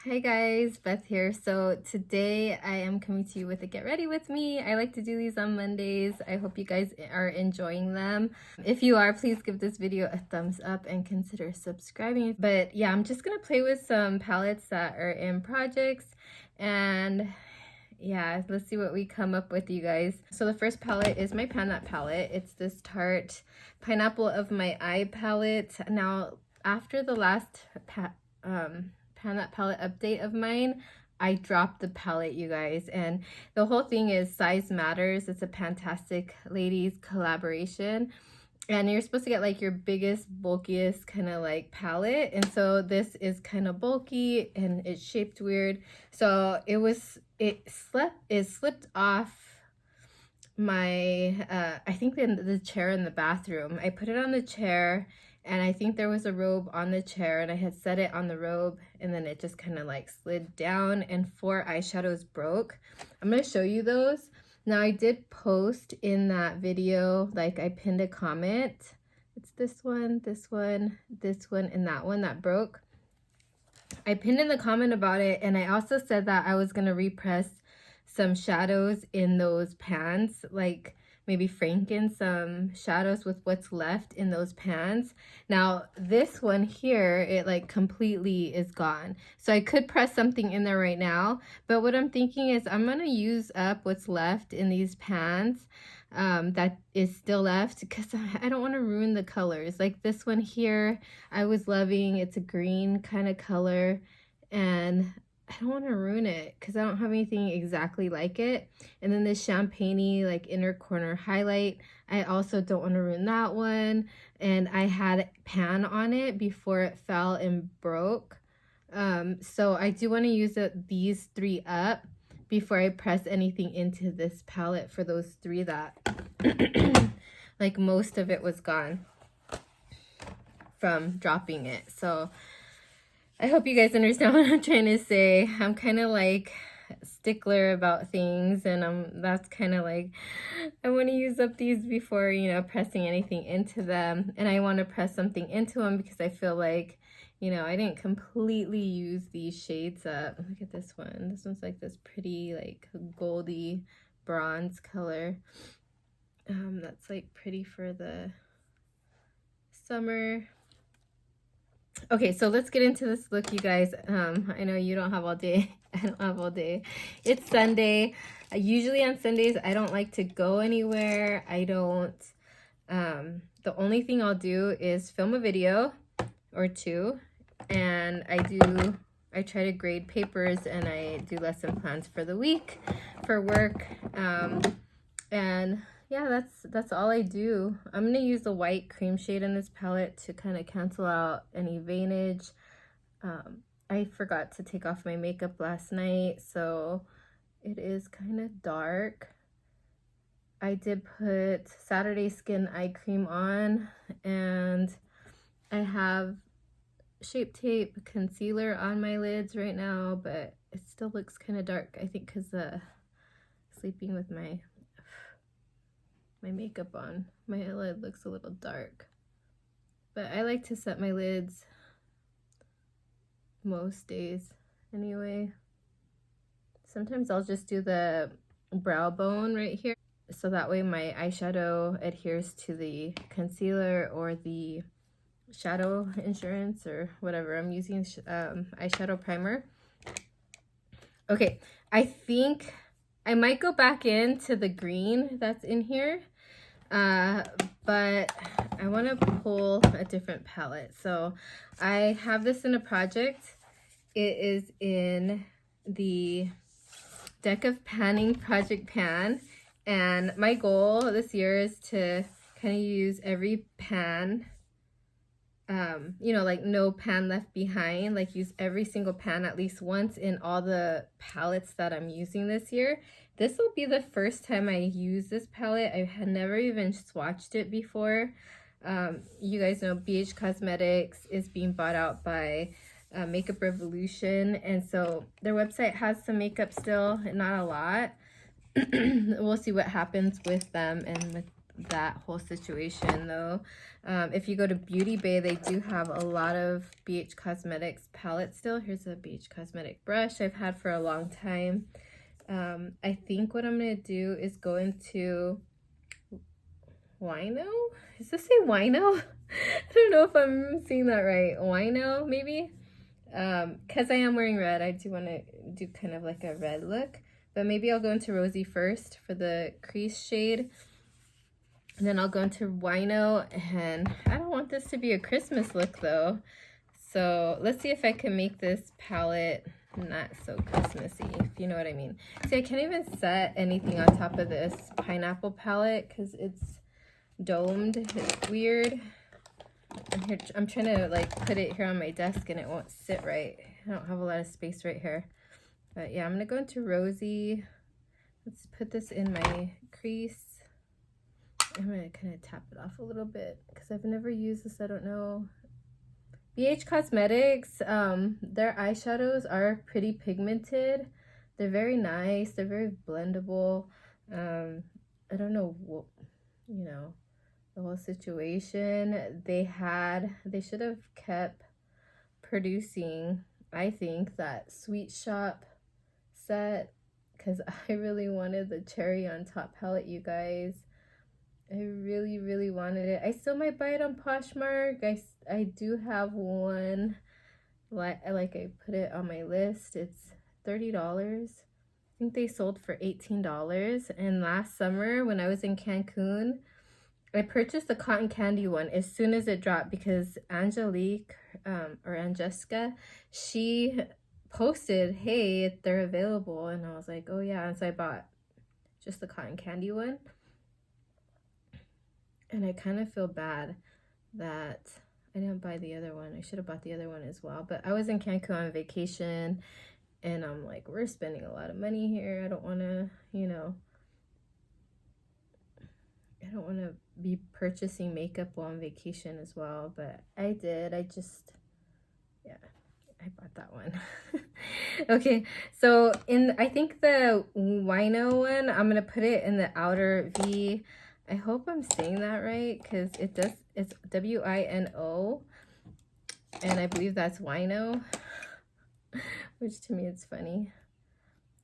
Hi guys, Beth here. So today I am coming to you with a get ready with me. I like to do these on Mondays. I hope you guys are enjoying them. If you are, please give this video a thumbs up and consider subscribing. But yeah, I'm just gonna play with some palettes that are in projects, and yeah, let's see what we come up with, you guys. So the first palette is my Pan That palette. It's this Tarte Pineapple of My Eye palette. Now, after the last Pan That palette update of mine, I dropped the palette, you guys, and the whole thing is size matters. It's a Fantastic Ladies collaboration, and you're supposed to get like your biggest, bulkiest kind of like palette, and so this is kind of bulky and it's shaped weird, so it slipped off my I think the chair in the bathroom. I put it on the chair, and I think there was a robe on the chair, and I had set it on the robe, and then it just kind of like slid down, and 4 eyeshadows broke. I'm going to show you those. Now, I did post in that video, like I pinned a comment. It's this one, this one, this one, and that one that broke. I pinned in the comment about it, and I also said that I was going to repress some shadows in those pans, like maybe franken some shadows with what's left in those pans. Now this one here, it like completely is gone, so I could press something in there right now, but what I'm thinking is I'm gonna use up what's left in these pans that is still left, because I don't want to ruin the colors. Like this one here I was loving. It's a green kind of color, and I don't want to ruin it because I don't have anything exactly like it. And then this champagne-y like inner corner highlight, I also don't want to ruin that one. And I had pan on it before it fell and broke. So I do want to use these 3 up before I press anything into this palette for those 3 that like most of it was gone from dropping it. So I hope you guys understand what I'm trying to say. I'm kind of like stickler about things, and that's kind of like, I want to use up these before, you know, pressing anything into them. And I want to press something into them because I feel like, you know, I didn't completely use these shades up. Look at this one. This one's like this pretty like goldy bronze color. That's like pretty for the summer. Okay, so let's get into this look, you guys. I know you don't have all day. I don't have all day. It's Sunday. Usually on Sundays, I don't like to go anywhere. I don't, the only thing I'll do is film a video or 2, and I try to grade papers, and I do lesson plans for the week for work. And yeah, that's all I do. I'm gonna use the white cream shade in this palette to kind of cancel out any veinage. I forgot to take off my makeup last night, so it is kind of dark. I did put Saturday Skin eye cream on, and I have Shape Tape concealer on my lids right now, but it still looks kind of dark, I think because sleeping with my makeup on, my lid looks a little dark. But I like to set my lids most days anyway. Sometimes I'll just do the brow bone right here, so that way my eyeshadow adheres to the concealer or the shadow insurance or whatever I'm using, eyeshadow primer. Okay, I think I might go back into the green that's in here, but I want to pull a different palette. So I have this in a project. It is in the Deck of Panning Project Pan, and my goal this year is to kind of use every pan, you know, like no pan left behind, like use every single pan at least once in all the palettes that I'm using this year. This will be the first time I use this palette. I had never even swatched it before. You guys know BH Cosmetics is being bought out by Makeup Revolution, and so their website has some makeup still, not a lot. We'll see what happens with them and with that whole situation though. If you go to Beauty Bay, they do have a lot of BH Cosmetics palettes still. Here's a BH Cosmetic brush I've had for a long time. I think what I'm gonna do is go into Wino. Does this say Wino? I don't know if I'm seeing that right. Wino, maybe? Because I am wearing red, I do want to do kind of like a red look. But maybe I'll go into Rosy first for the crease shade. And then I'll go into Wino. And I don't want this to be a Christmas look though. So let's see if I can make this palette not so Christmassy, if you know what I mean. See, I can't even set anything on top of this pineapple palette because it's domed. It's weird. I'm trying to like put it here on my desk and it won't sit right. I don't have a lot of space right here. But yeah, I'm gonna go into Rosy. Let's put this in my crease. I'm gonna kind of tap it off a little bit because I've never used this. I don't know. BH Cosmetics, their eyeshadows are pretty pigmented. They're very nice. They're very blendable. I don't know what, you know, the whole situation. They should have kept producing, I think, that Sweet Shop set because I really wanted the cherry on top palette, you guys. I really wanted it. I still might buy it on Poshmark. I do have one, like I put it on my list. It's $30. I think they sold for $18. And last summer when I was in Cancun, I purchased the cotton candy one as soon as it dropped because Angelique, or Angelica, she posted, hey, they're available. And I was like, oh yeah. And so I bought just the cotton candy one. And I kind of feel bad that I didn't buy the other one. I should have bought the other one as well. But I was in Cancun on vacation and I'm like, we're spending a lot of money here. I don't want to, you know, I don't want to be purchasing makeup while on vacation as well. But I did. Yeah, I bought that one. Okay, so I think the Wino one, I'm going to put it in the outer V. I hope I'm saying that right because it's W-I-N-O, and I believe that's Wino, which to me it's funny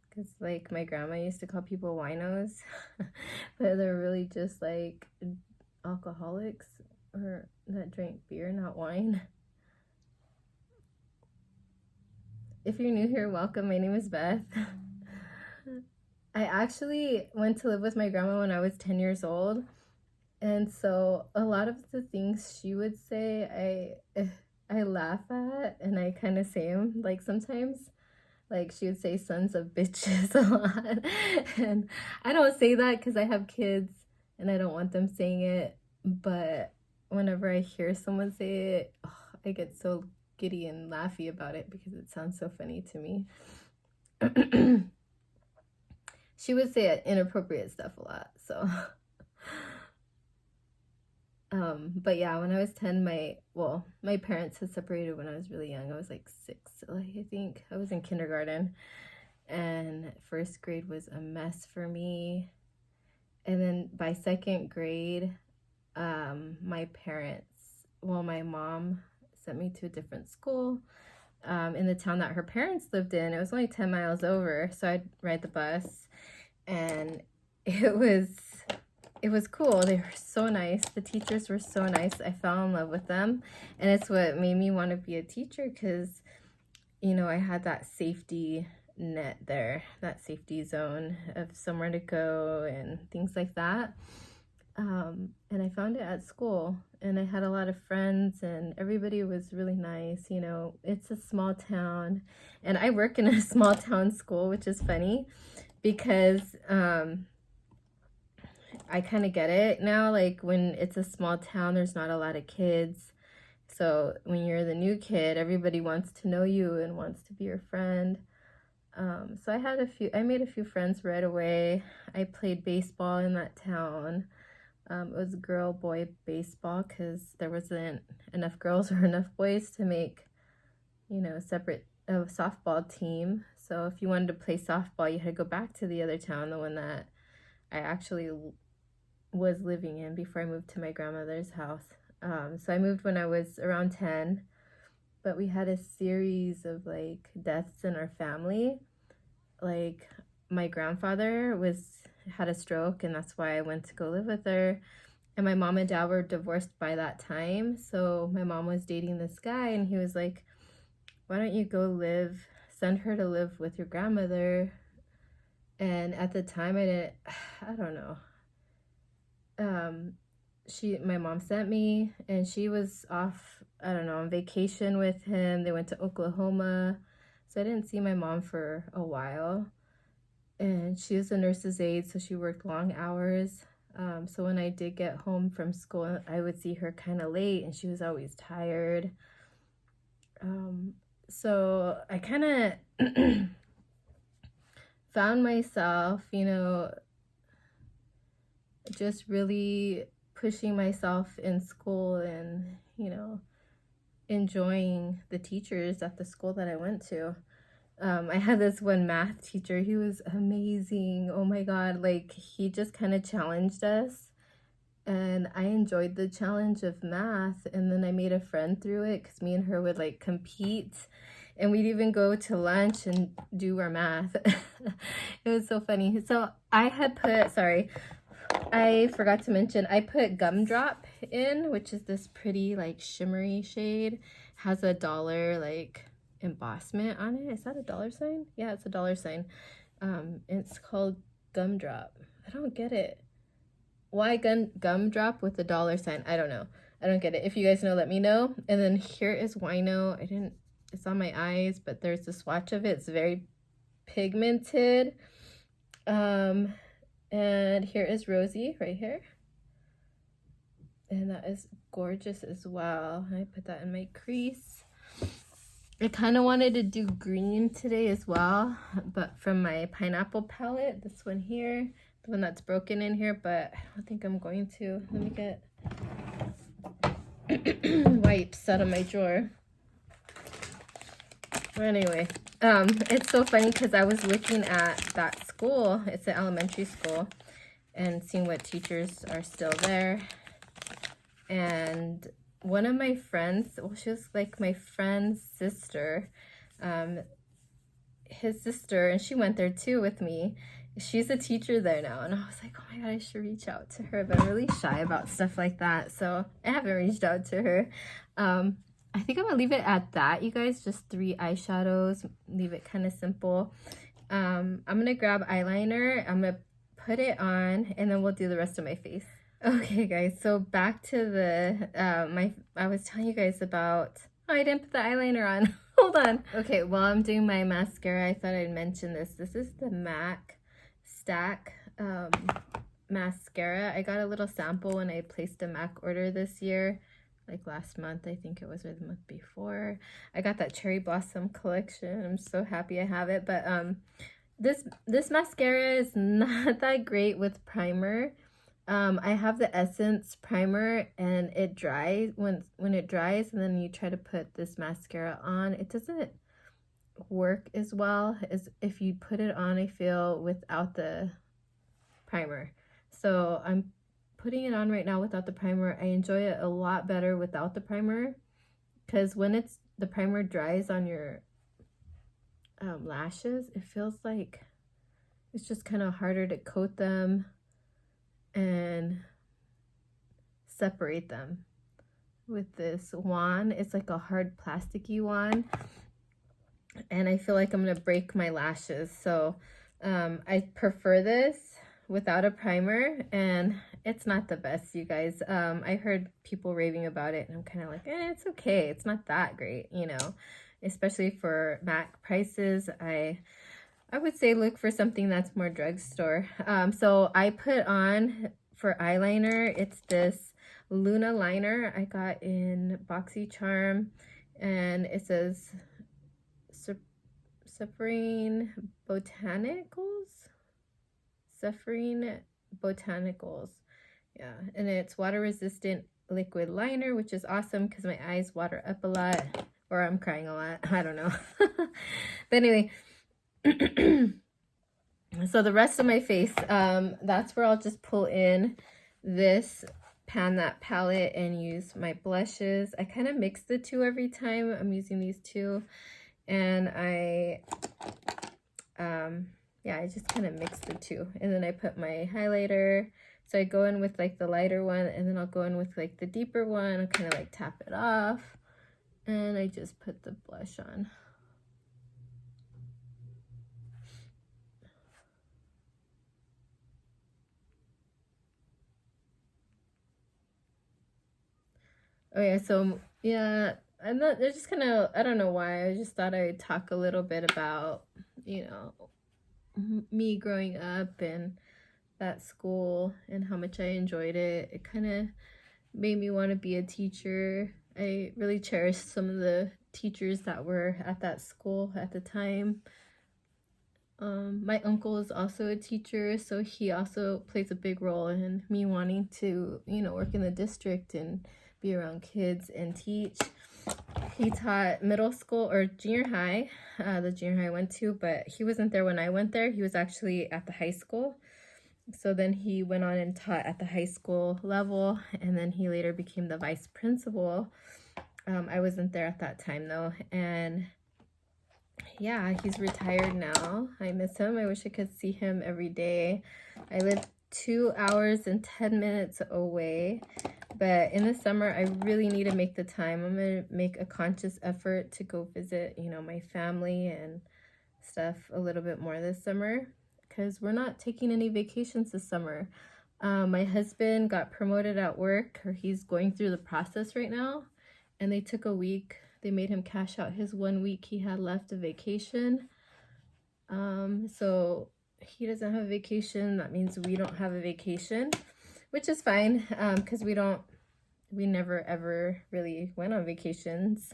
because like my grandma used to call people winos, but they're really just like alcoholics or that drink beer, not wine. If you're new here, welcome. My name is Beth. I actually went to live with my grandma when I was 10 years old. And so a lot of the things she would say, I laugh at and I kind of say them like sometimes. Like she would say sons of bitches a lot. And I don't say that because I have kids and I don't want them saying it. But whenever I hear someone say it, I get so giddy and laughy about it because it sounds so funny to me. She would say inappropriate stuff a lot, so. But yeah, when I was 10, my parents had separated when I was really young. I was like 6, I think. I was in kindergarten, and first grade was a mess for me. And then by second grade, my mom sent me to a different school in the town that her parents lived in. It was only 10 miles over, so I'd ride the bus. And it was cool. They were so nice. The teachers were so nice. I fell in love with them. And it's what made me want to be a teacher because, you know, I had that safety net there, that safety zone of somewhere to go and things like that. And I found it at school. And I had a lot of friends and everybody was really nice. You know, it's a small town. And I work in a small town school, which is funny. Because I kind of get it now, like when it's a small town, there's not a lot of kids. So when you're the new kid, everybody wants to know you and wants to be your friend. So I made a few friends right away. I played baseball in that town. It was girl-boy baseball because there wasn't enough girls or enough boys to make, you know, a softball team. So if you wanted to play softball, you had to go back to the other town, the one that I actually was living in before I moved to my grandmother's house. So I moved when I was around 10, but we had a series of like deaths in our family. Like my grandfather had a stroke, and that's why I went to go live with her. And my mom and dad were divorced by that time. So my mom was dating this guy, and he was like, why don't you go send her to live with your grandmother? And at the time I don't know. My mom sent me, and she was off, I don't know, on vacation with him. They went to Oklahoma. So I didn't see my mom for a while. And she was a nurse's aide, so she worked long hours. So when I did get home from school, I would see her kind of late, and she was always tired. So I kind of found myself, just really pushing myself in school and, enjoying the teachers at the school that I went to. I had this one math teacher. He was amazing. Oh my God. Like, he just kind of challenged us, and I enjoyed the challenge of math. And then I made a friend through it, because me and her would like compete, and we'd even go to lunch and do our math. It was so funny. So I forgot to mention, I put Gumdrop in, which is this pretty like shimmery shade. Has a dollar like embossment on it. Is that a dollar sign? Yeah, it's a dollar sign. It's called Gumdrop. I don't get it. Why Gumdrop with a dollar sign? I don't know. I don't get it. If you guys know, let me know. And then here is Wino. It's on my eyes, but there's a swatch of it. It's very pigmented. And here is Rosie right here. And that is gorgeous as well. I put that in my crease. I kind of wanted to do green today as well, but from my pineapple palette, this one here, the one that's broken in here, but I don't think I'm going to. Let me get wipes out of my drawer. Anyway, it's so funny because I was looking at that school. It's an elementary school, and seeing what teachers are still there. And one of my friends, well, she was like my friend's sister, his sister, and she went there too with me. She's a teacher there now, and I was like, oh my God, I should reach out to her, but I'm really shy about stuff like that, so I haven't reached out to her. I think I'm gonna leave it at that, you guys. Just 3 eyeshadows, leave it kind of simple. I'm gonna grab eyeliner, I'm gonna put it on, and then we'll do the rest of my face. Okay guys, so back to the I was telling you guys about, oh, I didn't put the eyeliner on. Hold on. Okay, while I'm doing my mascara, I thought I'd mention this. This is the MAC Stack mascara. I got a little sample when I placed a MAC order this year, like last month, I think it was, or the month before. I got that Cherry Blossom collection. I'm so happy I have it. But this mascara is not that great with primer. I have the Essence primer, and it dries when it dries, and then you try to put this mascara on, it doesn't work as well as if you put it on, I feel, without the primer. So I'm putting it on right now without the primer. I enjoy it a lot better without the primer, because when the primer dries on your lashes, it feels like it's just kind of harder to coat them and separate them. With this wand, it's like a hard plasticky wand, and I feel like I'm gonna break my lashes. So I prefer this without a primer, and it's not the best, you guys. I heard people raving about it, and I'm kind of like, it's okay, it's not that great, especially for MAC prices. I would say look for something that's more drugstore. So I put on, for eyeliner, it's this Luna liner I got in BoxyCharm, and it says Suffering Botanicals? Suffering Botanicals. Yeah, and it's water resistant liquid liner, which is awesome because my eyes water up a lot, or I'm crying a lot. I don't know. But anyway, so the rest of my face, that's where I'll just pull in this pan that palette and use my blushes. I kind of mix the two every time I'm using these two, and yeah, I just kind of mix the two, and then I put my highlighter. So I go in with like the lighter one, and then I'll go in with like the deeper one. I'll kind of like tap it off, and I just put the blush on. Oh yeah, so yeah, I'm not, they're just kind of, I don't know why, I just thought I would talk a little bit about, you know, me growing up and that school and how much I enjoyed it. It kind of made me want to be a teacher. I really cherished some of the teachers that were at that school at the time. My uncle is also a teacher, so he also plays a big role in me wanting to, you know, work in the district and be around kids and teach. He taught middle school or junior high, the junior high I went to, but he wasn't there when I went there. He was actually at the high school. So then he went on and taught at the high school level, and then he later became the vice principal. I wasn't there at that time though, and yeah, he's retired now. I miss him. I wish I could see him every day. I live 2 hours and 10 minutes away, but in the summer I really need to make the time. I'm gonna make a conscious effort to go visit, you know, my family and stuff a little bit more this summer, because we're not taking any vacations this summer. My husband got promoted at work, or he's going through the process right now, and they took a week. They made him cash out his 1 week he had left of vacation. So he doesn't have a vacation. That means we don't have a vacation, which is fine, because we never ever really went on vacations.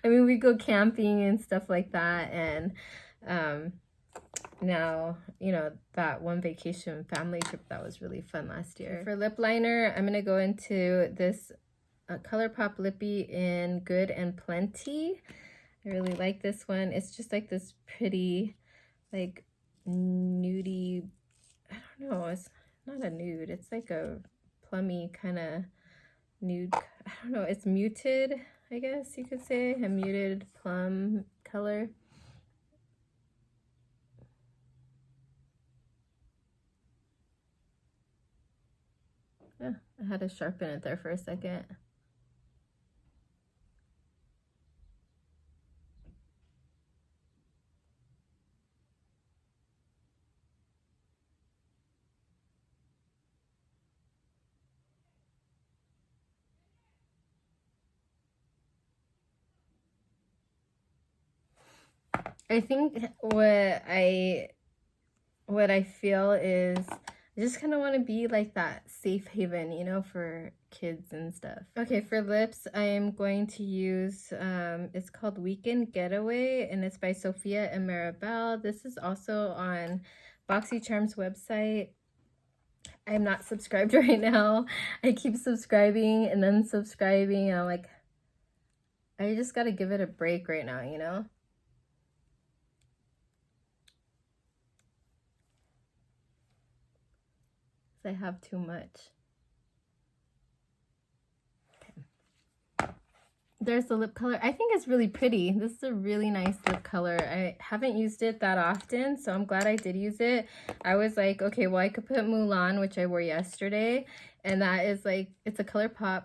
I mean, we go camping and stuff like that, and now, you know, that one vacation family trip, that was really fun last year. For lip liner, I'm gonna go into this ColourPop lippy in Good and Plenty. I really like this one. It's just like this pretty, like, nudie, I don't know, it's not a nude, it's like a plummy kind of nude. I don't know, it's muted, I guess you could say, a muted plum color. Yeah, I had to sharpen it there for a second. I think what I feel is I just kind of want to be like that safe haven, you know, for kids and stuff. Okay, for lips, I am going to use, it's called Weekend Getaway, and it's by Sophia and Maribel. This is also on BoxyCharm's website. I'm not subscribed right now. I keep subscribing and then subscribing. I'm like, I just got to give it a break right now, you know? I have too much. Okay. There's the lip color. I think it's really pretty. This is a really nice lip color. I haven't used it that often, so I'm glad I did use it. I was like, okay, well, I could put Mulan, which I wore yesterday, and that is like, it's a ColourPop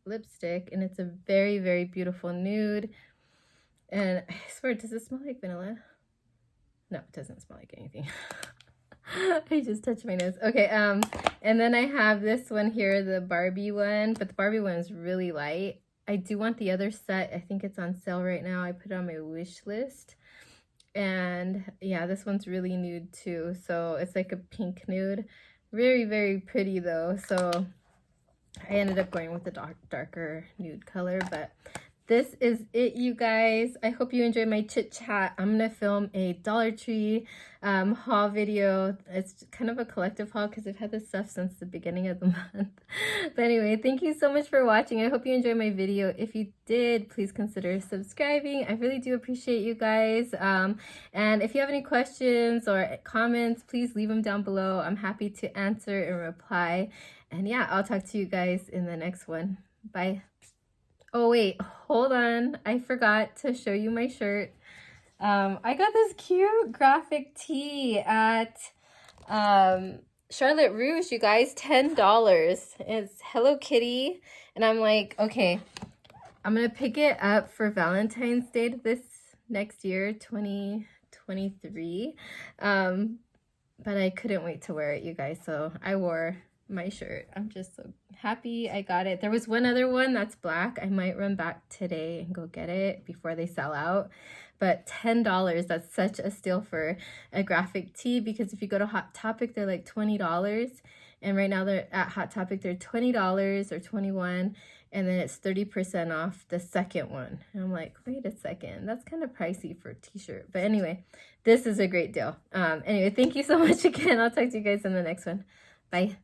lipstick, and it's a very, very beautiful nude. And I swear, does it smell like vanilla? No, it doesn't smell like anything. I just touched my nose. Okay, and then I have this one here, the Barbie one, but the Barbie one is really light. I do want the other set. I think it's on sale right now. I put it on my wish list. And yeah, this one's really nude too. So it's like a pink nude. Very, very pretty though. So I ended up going with the darker nude color, but this is it, you guys. I hope you enjoyed my chit chat. I'm gonna film a Dollar Tree haul video. It's kind of a collective haul because I've had this stuff since the beginning of the month. But anyway, thank you so much for watching. I hope you enjoyed my video. If you did, please consider subscribing. I really do appreciate you guys. And if you have any questions or comments, please leave them down below. I'm happy to answer and reply. And yeah, I'll talk to you guys in the next one. Bye. Oh wait, hold on. I forgot to show you my shirt. I got this cute graphic tee at Charlotte Russe, you guys, $10. It's Hello Kitty. And I'm like, okay, I'm gonna pick it up for Valentine's Day this next year, 2023. But I couldn't wait to wear it, you guys, so I wore my shirt. I'm just so happy I got it. There was one other one that's black. I might run back today and go get it before they sell out. But $10, that's such a steal for a graphic tee, because if you go to Hot Topic, they're like $20. And right now they're at Hot Topic, they're $20 or $21, and then it's 30% off the second one. And I'm like, wait a second, that's kind of pricey for a t-shirt. But anyway, this is a great deal. Anyway, thank you so much again. I'll talk to you guys in the next one. Bye.